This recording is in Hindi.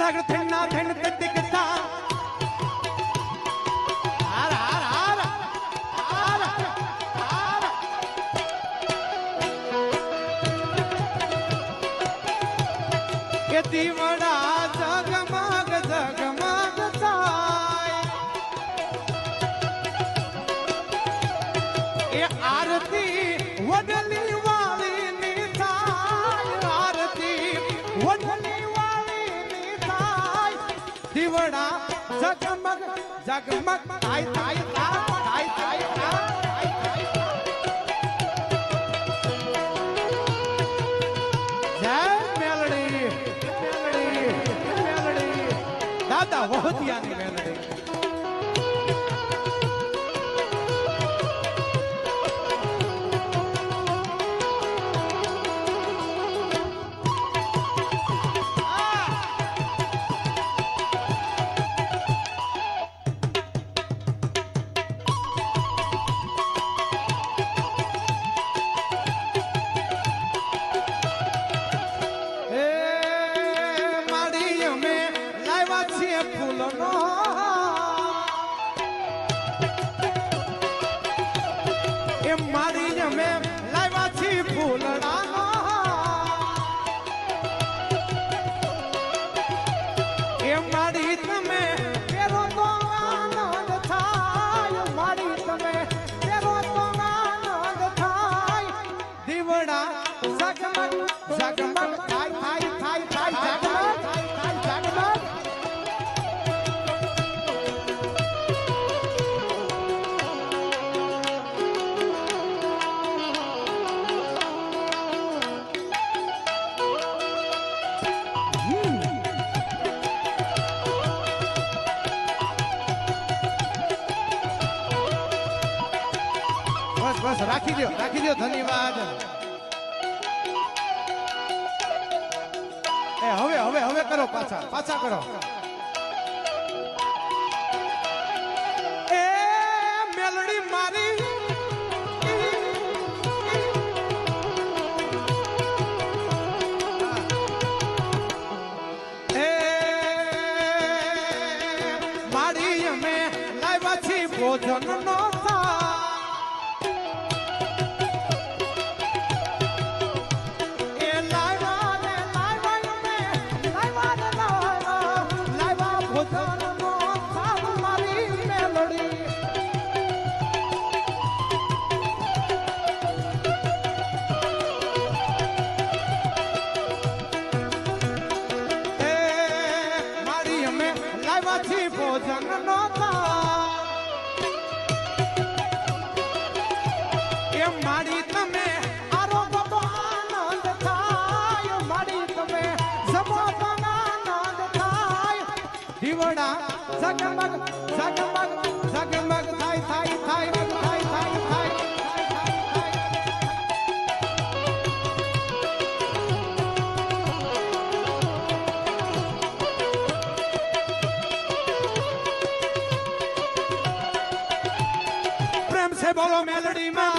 रग थिन्ना थिन तिकता हार हार हार हार हार के दीवड़ा जगमग जगमग थाय ए आरती वडली वाली नी थाय आरती वडली वाली नी थाय दीवड़ा जगमग जगमग थाय थाय थाय थाय जय मेलडी मेलडी मेलडी दादा वहतिया नी मेलडी बस राखी दो धन्यवाद ए हवे हवे हवे करो पाछा पाछा करो ए मेलडी मारी ए मारी में लाइवा छी भोजन नो भोजन नोता ये मारी तमे आरो बबो आनंद थाय मारी तमे सबो आनंद थाय दीवड़ा जगमग जगमग जगमग थाय थाय थाय थाय थाय थाय से बोलो मेलडी माँ